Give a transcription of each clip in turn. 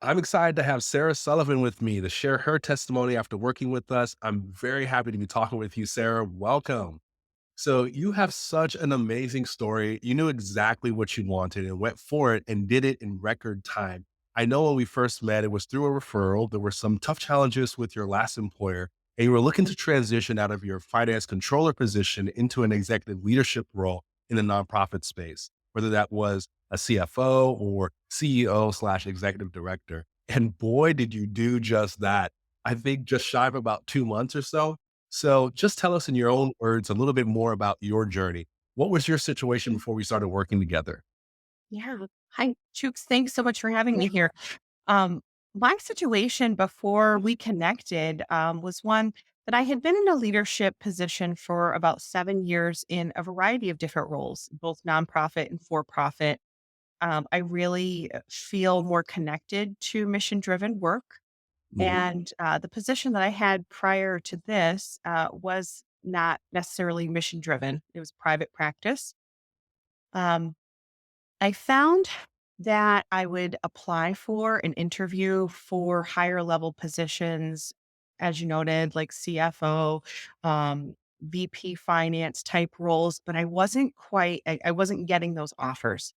I'm excited to have Sarah Sullivan with me to share her testimony after working with us. I'm very happy to be talking with you, Sarah. Welcome. So, you have such an amazing story. You knew exactly what you wanted and went for it and did it in record time. I know when we first met, it was through a referral. There were some tough challenges with your last employer, and you were looking to transition out of your finance controller position into an executive leadership role in the nonprofit space, whether that was a CFO or CEO/executive director. And boy, did you do just that. I think just shy of about 2 months or so. So just tell us in your own words a little bit more about your journey. What was your situation before we started working together? Yeah. Hi, Chooks. Thanks so much for having me here. Um, my situation before we connected was one that I had been in a leadership position for about 7 years in a variety of different roles, both nonprofit and for profit. I really feel more connected to mission driven work. Mhm. And the position that I had prior to this was not necessarily mission driven, it was private practice. Um, I found that I would apply for an interview for higher level positions, as you noted, like CFO, VP finance type roles, but I wasn't getting those offers.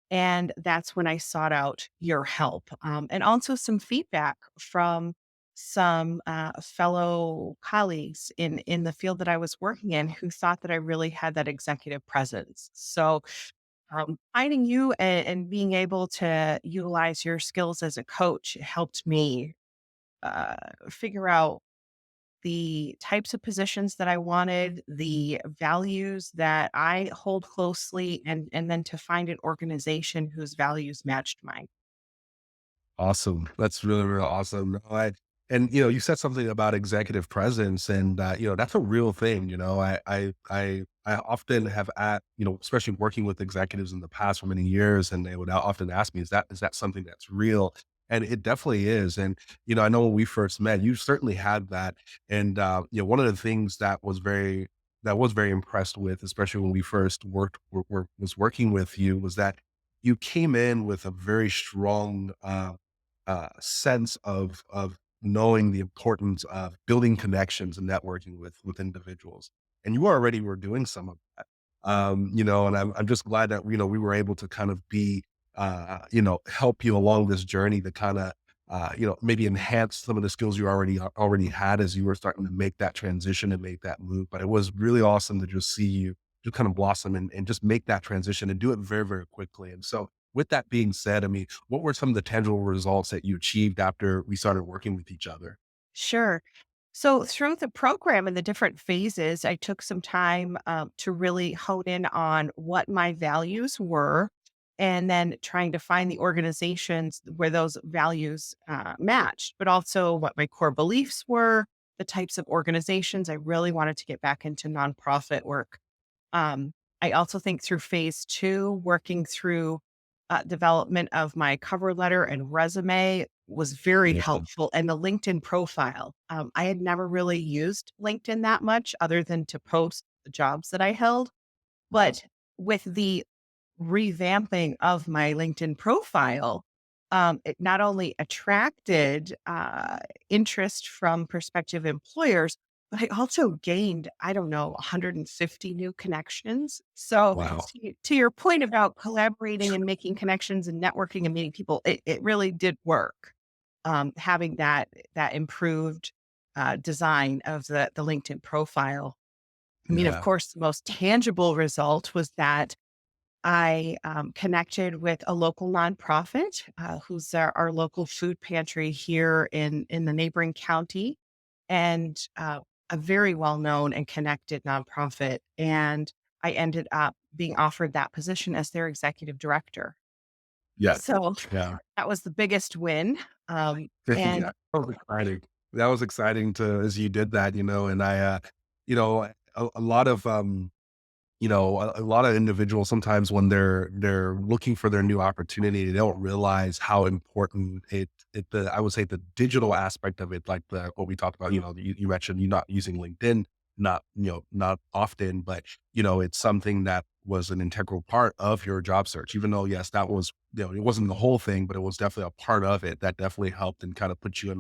And that's when I sought out your help and also some feedback from some fellow colleagues in the field that I was working in who thought that I really had that executive presence. So finding you and being able to utilize your skills as a coach helped me uh, figure out the types of positions that I wanted, the values that I hold closely, and then to find an organization whose values matched mine. Awesome. That's really, really awesome. No, and you said something about executive presence, and that's a real thing. I often have especially working with executives in the past for many years, and they would often ask me, is that something that's real? And it definitely is. And I know when we first met, you certainly had that. And one of the things that was very impressed with, especially when we first was working with you, was that you came in with a very strong sense of knowing the importance of building connections and networking with individuals. And you already were doing some of that. And I'm just glad that we were able to kind of help you along this journey to kind of maybe enhance some of the skills you already had as you were starting to make that transition and make that move. But it was really awesome to just see you just kind of blossom and just make that transition and do it very, very quickly. And so with that being said, I mean, what were some of the tangible results that you achieved after we started working with each other? Sure. So through the program and the different phases, I took some time to really hone in on what my values were, and then trying to find the organizations where those values matched, but also what my core beliefs were, the types of organizations I really wanted to get back into nonprofit work. Um, I also think through phase two, working through development of my cover letter and resume was very Yeah. helpful. And the LinkedIn profile. I had never really used LinkedIn that much other than to post the jobs that I held. But with the revamping of my LinkedIn profile, it not only attracted interest from prospective employers, but I also gained, I don't know, 150 new connections. So, Wow. to your point about collaborating and making connections and networking and meeting people, it really did work. Having that improved design of the LinkedIn profile. I mean, of Yeah. course, the most tangible result was that I connected with a local nonprofit who's our local food pantry here in the neighboring county, and a very well known and connected nonprofit. And I ended up being offered that position as their executive director. Yeah. So Yeah. that was the biggest win. And Yeah. That was exciting. That was exciting to as you did that, and a lot of a lot of individuals sometimes when they're looking for their new opportunity, they don't realize how important I would say the digital aspect of it, like what we talked about, you mentioned you not using LinkedIn, not often, but it's something that was an integral part of your job search, even though, yes, that was, it wasn't the whole thing, but it was definitely a part of it that definitely helped and kind of put you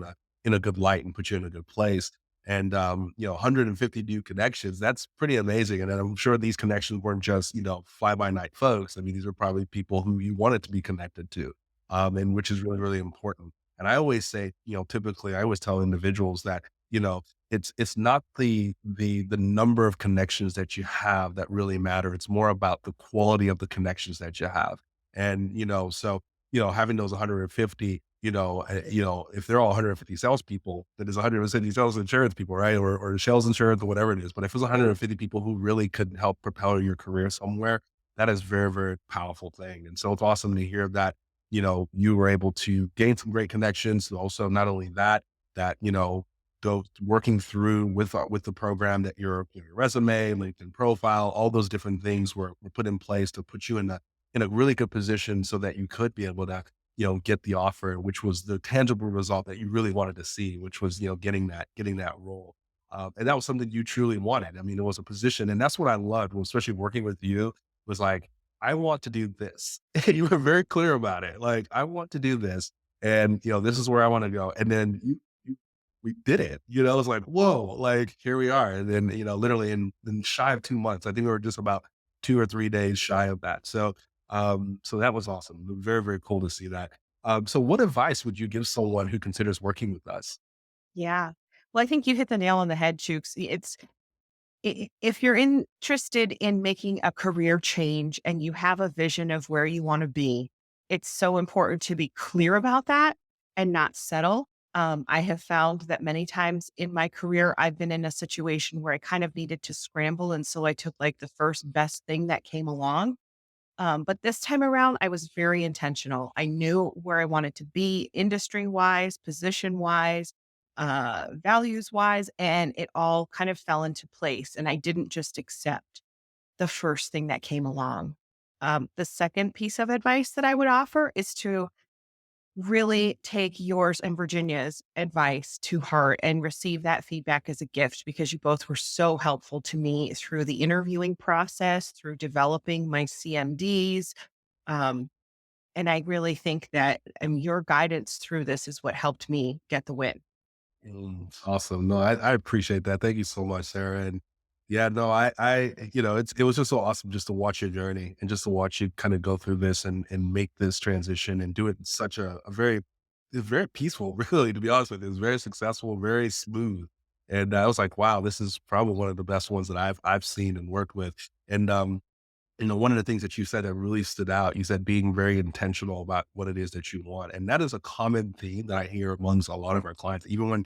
in a good light and put you in a good place. And, 150 new connections, that's pretty amazing. And I'm sure these connections weren't just, fly by night folks. I mean, these are probably people who you wanted to be connected to, and which is really, really important. And I always say, typically I always tell individuals that, it's not the number of connections that you have that really matter. It's more about the quality of the connections that you have. And, so, having those 150, if they're all 150 salespeople, then there's 150 sales insurance people, right? Or sales insurance or whatever it is. But if it's 150 people who really could help propel your career somewhere, that is very, very powerful thing. And so it's awesome to hear that, you were able to gain some great connections. Also, not only that, that, go working through with the program that your resume, LinkedIn profile, all those different things were put in place to put you in a really good position so that you could be able to, get the offer, which was the tangible result that you really wanted to see, which was, getting that role. And that was something you truly wanted. I mean, it was a position, and that's what I loved, especially working with you, was like, I want to do this. You were very clear about it. Like, I want to do this, and this is where I want to go. And then we did it. It's like, whoa, like here we are. And then, literally in shy of 2 months, I think we were just about 2 or 3 days shy of that. So that was awesome. Very, very cool to see that. So what advice would you give someone who considers working with us? Yeah. Well, I think you hit the nail on the head, Chooks. If you're interested in making a career change and you have a vision of where you want to be, it's so important to be clear about that and not settle. I have found that many times in my career, I've been in a situation where I kind of needed to scramble. And so I took like the first best thing that came along. But this time around, I was very intentional. I knew where I wanted to be industry wise, position wise, values wise, and it all kind of fell into place. And I didn't just accept the first thing that came along. The second piece of advice that I would offer is to really take yours and Virginia's advice to heart and receive that feedback as a gift because you both were so helpful to me through the interviewing process, through developing my CMDs. Um, and I really think that your guidance through this is what helped me get the win. Awesome. No, I appreciate that. Thank you so much, Sarah. And yeah, no, it was just so awesome just to watch your journey and just to watch you kind of go through this and make this transition and do it in such it's very peaceful, really, to be honest with you. It's very successful, very smooth. And I was like, wow, this is probably one of the best ones that I've seen and worked with. And one of the things that you said that really stood out, you said being very intentional about what it is that you want. And that is a common theme that I hear amongst a lot of our clients, even when,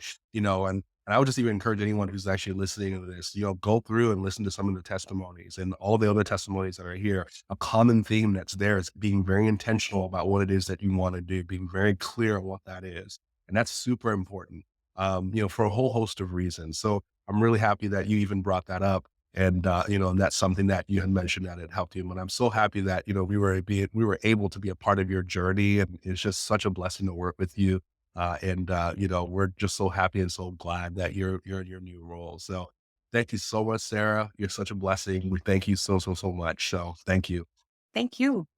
and I would just even encourage anyone who's actually listening to this, go through and listen to some of the testimonies and all the other testimonies that are here. A common theme that's there is being very intentional about what it is that you want to do, being very clear on what that is. And that's super important, for a whole host of reasons. So I'm really happy that you even brought that up. And, and that's something that you had mentioned that it helped you. And I'm so happy that, we were able to be a part of your journey. And it's just such a blessing to work with you. We're just so happy and so glad that you're in your new role. So thank you so much, Sarah. You're such a blessing. We thank you so, so, so much. So thank you. Thank you.